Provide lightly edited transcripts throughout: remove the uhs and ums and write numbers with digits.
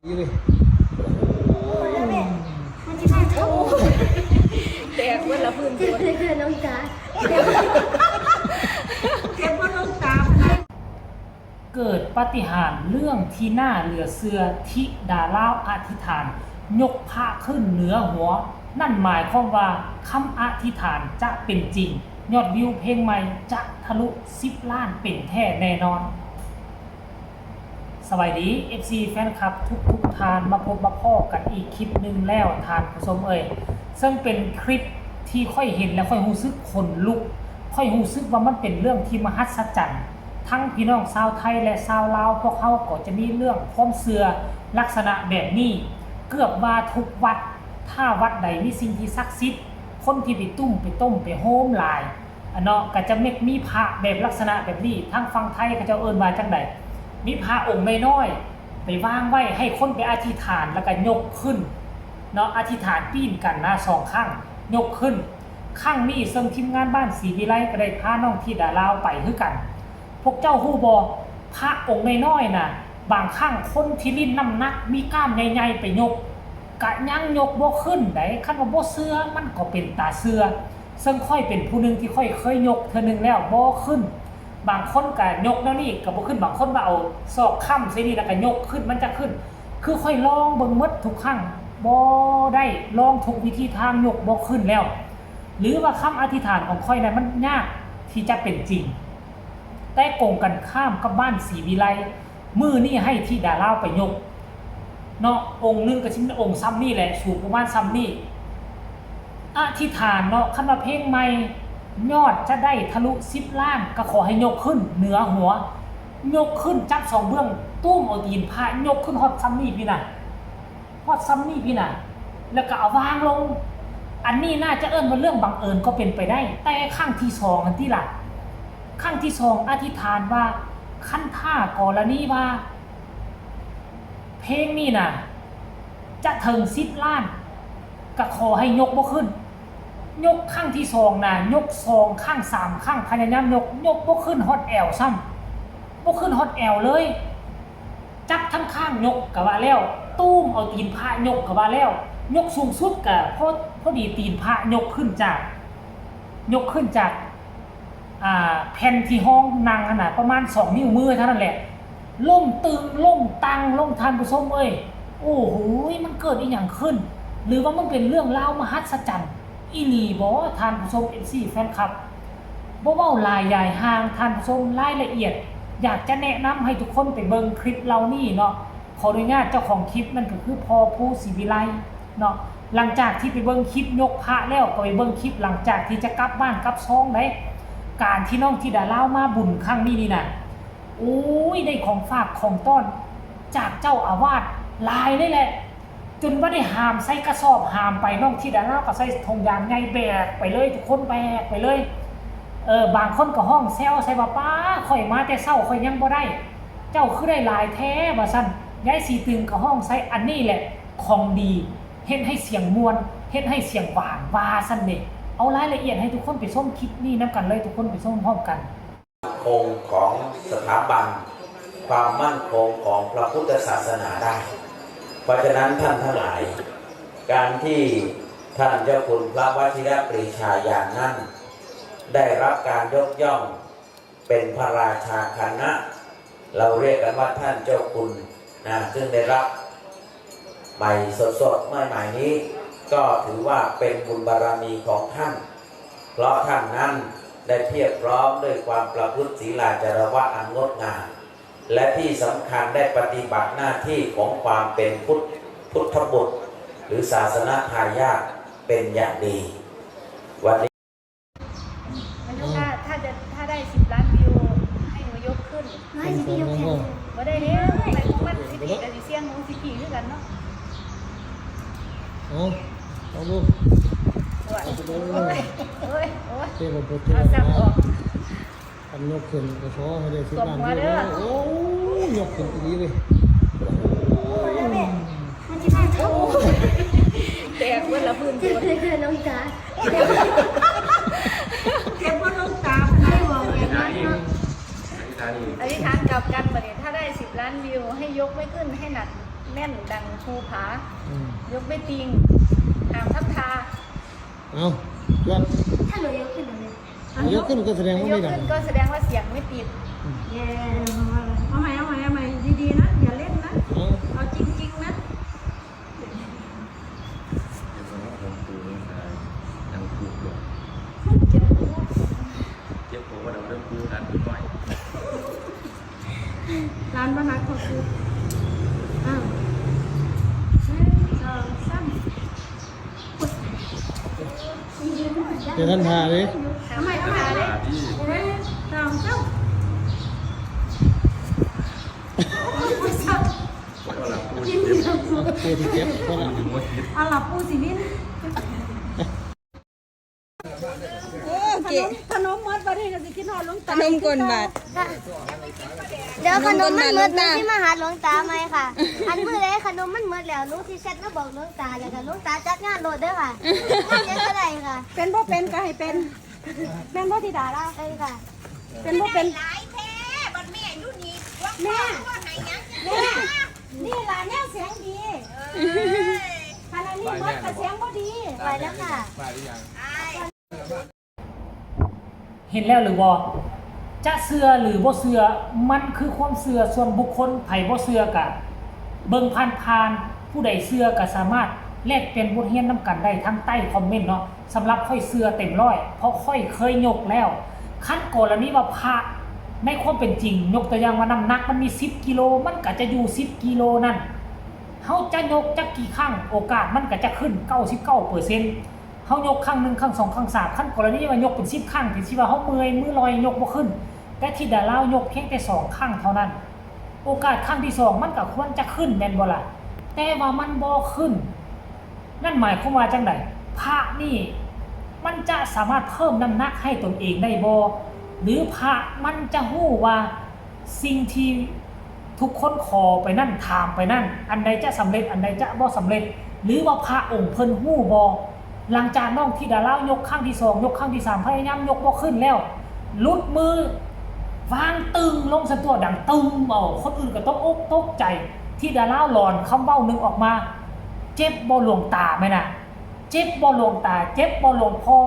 นี่เลยมันจะได้เข้าแตกเวลาพื้นตัวน้องจ๋าเก็บว่าน้องตาเกิดปาฏิหาริย์เรื่องที่น่าเหลือเสือทิดาลาวอธิษฐานยกพระขึ้นเหนือหัวนั่นหมายความว่าคำอธิษฐานจะเป็นจริงยอดวิวเพลงใหม่จะทะลุ10 ล้านเป็นแท้แน่นอนสวัสดี FC แฟนคลับทุกทานมาพบมาพ่อกันอีกคลิปหนึ่งแล้วทานผู้ชมซึ่งเป็นคลิปที่ค่อยเห็นแล้วค่อยรู้สึกขนลุกค่อยรู้สึกว่ามันเป็นเรื่องที่มหัศจรรย์ทั้งพี่น้องชาวไทยและชาวลาวพวกเขาก็จะมีเรื่องความเชื่อลักษณะแบบนี้เกือบว่าทุกวัดถ้าวัดใดมีสิ่งที่ศักดิ์สิทธิ์คนที่ไปตุ้มไปต้มไปโฮมหลายเนาะก็จะมีพระแบบลักษณะแบบนี้ทั้งฝั่งไทยก็จะเอิ้นว่าจังได๋มีพระองค์น้อยๆไปวางไว้ให้คนไปอธิษฐานแล้วก็ยกขึ้นเนาะอธิษฐานปีนกันนะ2ครั้งยกขึ้นครั้งนี้ซึ่งทีมงานบ้านศรีวิไลก็ได้พาน้องธิดาลาวไปคือกันพวกเจ้าฮู้บ่พระองค์น้อยๆน่ะบางครั้งคนที่ลิ้นน้ำหนักมีกล้ามใหญ่ๆไปยกกะยังยกบ่ขึ้นได้คันว่าบ่เชื่อมันก็เป็นตาเชื่อซึ่งค่อยเป็นผู้นึงที่ค่อยเคยยกเทื่อนึงแล้วบ่ขึ้นบางคนก็ยกแล้วนี่ก็บ่ขึ้นบางคนว่าเอาศอกค้ำใส่นี่แล้วก็ยกขึ้นมันจะขึ้นคือค่อยลองเบิ่งหมดทุกครั้งบ่ได้ลองทุกวิธีทางยกบ่ขึ้นแล้วหรือว่าคำอธิษฐานของค่อยนั้นมันยากที่จะเป็นจริงแต่กงกันข้ามกับบ้านศรีวิไลมื้อนี้ให้ธิดาลาวไปยกเนาะองค์นึงก็สิเป็นองค์ซ้ำนี่แหละสูงประมาณซ้ำนี่อธิษฐานเนาะคันว่าเพลงใหม่ยอดจะได้ทะลุ10 ล้านก็ขอให้ยกขึ้นเหนือหัวยกขึ้นจับ2เบื้องตุ้มเอาตีนพระยกขึ้นฮอดซ้ำนี่พี่น่ะฮอดซ้ำนี่พี่น่ะแล้วก็เอาวางลงอันนี้น่าจะเอิ้นว่าเรื่องบังเอิญก็เป็นไปได้แต่ครั้งที่2อันที่ล่ะครั้งที่2อธิษฐานว่าคันท่ากรณีว่าเพลงนี้น่ะจะถึง10 ล้านก็ขอให้ยกบ่ขึ้นยกข้างที่2น่ะยก2ข้าง3ข้างพยายามยกบ่ขึ้นฮอดแอวซ้ำบ่ขึ้นฮอดแอวเลยจับทั้งข้างยกก็ว่าแล้วตุ้มเอาตีนพระยกก็ว่าแล้วยกสูงสุดก็พอดีตีนพระยกขึ้นจากแผ่นที่ห้องนั่งขนาดประมาณ2 นิ้วมือเท่านั้นแหละล่มตึงล่มตังล่มทานผู้ชมโอ้โหมันเกิดอีหยังขึ้นหรือว่ามันเป็นเรื่องราวมหัศจรรย์อีหลีบ่ท่านผู้ชม FC แฟนคลับบ่เว้าลายใหญ่ห่างท่านผู้ชมรายละเอียดอยากจะแนะนำให้ทุกคนไปเบิ่งคลิปเรานี่เนาะขออนุญาตเจ้าของคลิปนั่นก็คือพอผู้ศรีวิไลเนาะหลังจากที่ไปเบิ่งคลิปยกพระแล้วก็ไปเบิ่งคลิปหลังจากที่จะกลับบ้านกลับช่องได้การที่น้องธิดาลาวมาบุญครั้งนี้นี่น่ะโอ้ยได้ของฝากของต้อนจากเจ้าอาวาสหลายเลยแหละจนว่าได้หามใส่กระสอบหามไปน้องธิดาลาวก็ใส่ธงยางใหญ่แบกไปเลยทุกคนแบกไปเลยบางคนก็ห้องแซวใส่ว่าป้าข่อยมาแต่เช้าข่อยยังบ่ได้เจ้าคือได้หลายแท้ว่าซั่นยายสีตึงก็ห้องใส่อันนี้แหละของดีเฮ็ดให้เสียงมวลเฮ็ดให้เสียงหวานว่าซั่นเด้เอารายละเอียดให้ทุกคนไปชมคลิปนี้นํกันเลยทุกคนไปชมพร้อมกันคงของสถาบันความมั่นคงของพระพุทธศาสนาได้เพราะฉะนั้นท่านทั้งหลายการที่ท่านเจ้าคุณพระวชิรปรีชาญาณนั้นได้รับการยกย่องเป็นพระราชาคณะเราเรียกกันว่าท่านเจ้าคุณซึ่งได้รับใหม่สดๆเมื่อใหม่นี้ก็ถือว่าเป็นบุญบารมีของท่านเพราะท่านนั้นได้เพียบพร้อมด้วยความประพฤติศีลจารวะอันงดงามและที่สำคัญได้ปฏิบัติหน้าที่ของความเป็นพุทธบุตรหรือศาสนาทายาทเป็นอย่างดีวันนี้ถ้าได้10 ล้านวิวให้หนูยกขึ้นไม่จะยกแขนบ่ได้แล้วไปของมันสิปีกับสิเสียงหนูสิปีคือกันเนาะเอาลูกโอ้ยเจ็บปวดเอาจับออกทำยกขึ้นกระชอให้ได้10 ล้านโอ้ยกขึ้นดีเลยมันจะได้เข้าแตกเวลาพื้นตัวน้องจ๋าเก็บว่าน้องตาไม่มองอย่างนั้นเนาะอธิษฐานกลับกันบัดนี้ถ้าได้10 ล้านวิวให้ยกไม่ขึ้นให้หนัก แน่นดังภูผา อืม ยกไม่ติงห้ามทับทา เอาจวน ถ้าหนูยกขึ้นหนูเลย ยกขึ้นก็แสดงว่าย ไม่ ก ดัง ขึ้นก็แสดงว่าเสียงไม่ติด เย้ เอาใหม่ดีๆนะอย่าเล่นนะ เอา เอาจริงๆนะ ร้านบ้านนักขอบคุณอ้าว1 2 3 เดี๋ยวท่านทาเลย เอาใหม่เลย1 2 3 ปูที่เจ็บก็ละ เอาหลับปูสิวินขนมมัดประเทศก็สิกินหอดลง ขนมกลบาท เดี๋ยวขนมมันหมดหนูที่มาหาหลวงตาไหมค่ะ อันเมื่อไรขนมมันหมดแล้วหนูที่แชทมาบอกหลวงตาแล้วค่ะหลวงตาจัดงานโหลดเด้อค่ะเจ๊ก็ได้ค่ะ เป็นบ่เป็นก็ให้เป็นเป็นบ่ธิดาล่ะ ได้ค่ะ เป็นบ่เป็น หลายแท้บัดแม่อยู่นี่ว่า แม่ ว่าไหนยัง แม่นี่ล่ะแนวเสียงดีขณะนี้มัดก็เสียงบ่ดี ไปแล้วค่ะ เห็นแล้วหรือบ่จะเชื่อหรือบ่เชื่อมันคือความเชื่อส่วนบุคคลไผบ่เชื่อกะเบิ่งผ่านๆผู้ใดเชื่อก็สามารถแลกเปลี่ยนบทเรียนนํกันได้ทั้งใต้คอมเมนต์เนาะสำหรับค่อยเชื่อเต็มร้อยเพราะค่อยเคยยกแล้วขั้นกรณีว่าพระในความเป็นจริงยกตัวอย่างว่าน้ำหนักมันมี10กิโลมันก็จะอยู่10กิโลนั่นเฮาจะยกจักกี่ครั้งโอกาสมันก็จะขึ้น 99% เฮายกครั้ง1ครั้ง2ครั้ง3ขั้นกรณีว่ายกเป็น10ครั้งที่สิว่าเฮาเมื่อยมือลอยยกบ่ขึ้นแต่ที่ดาราวยกเพียงแต่2ครั้งเท่านั้นโอกาสครั้งที่2มันก็ควรจะขึ้นแม่นบ่ล่ะแต่ว่ามันบ่ขึ้นนั่นหมายความว่าจังไดพระนี่มันจะสามารถเพิ่มน้ำหนักให้ตนเองได้บ่หรือพระมันจะฮู้ว่าสิ่งที่ทุกคนขอไปนั่นถามไปนั่นอันใดจะสำเร็จอันใดจะบ่สำเร็จหรือว่าพระองค์เพิ่นฮู้บ่หลังจากน้องที่ดารายกครั้งที่2ยกครั้งที่3พยายามยกบ่ขึ้นแล้วหลุดมือวางตึงลงซะตัวดังตึงเอาคนอื่นก็ต้องอกตกใจที่ดาราหลอนคำเว้านึงออกมาเจ็บบ่หลวงตาไหมน่ะเจ็บบ่หลวงตาเจ็บบ่หลวงพ่อ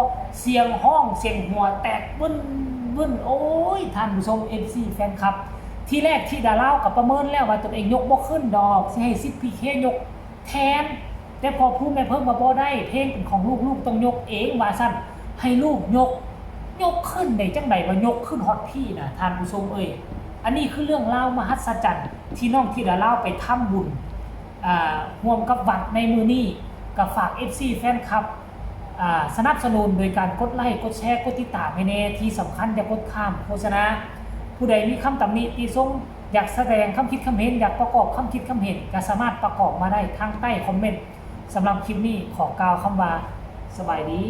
เสียงห้องเสียงหัวแตกบึ้นโอ้ยท่านผู้ชม FC แฟนคลับที่แรกที่ดาราก็ประเมินแล้วว่าตนเองยกบ่ขึ้นดอกสิให้10 PK ยกแทนแต่พอพูดแม่เพิ่มมาบ่ได้เพลงเป็นของลูกต้องยกเองว่าซั่นให้ลูกยกขึ้นได้จังได๋ว่ายกขึ้นฮอดพี่น่ะท่านผู้ชมเอ้ยอันนี้คือเรื่องราวมหัศจรรย์ที่น้องที่ดาราไปทำบุญร่วมกับวัดในมื้อนี้ก็ฝาก FC แฟนคลับสนับสนุนโดยการกดไลค์กดแชร์กดติดตามให้แน่ที่สำคัญอย่ากดข้ามโฆษณาผู้ใดมีคำตำหนิติชมอยากแสดงคำคิดคำเห็นอยากประกอบคำคิดคำเห็นก็สามารถประกอบมาได้ทางใต้คอมเมนต์สำหรับคลิปนี้ขอกล่าวคำว่าสบายดี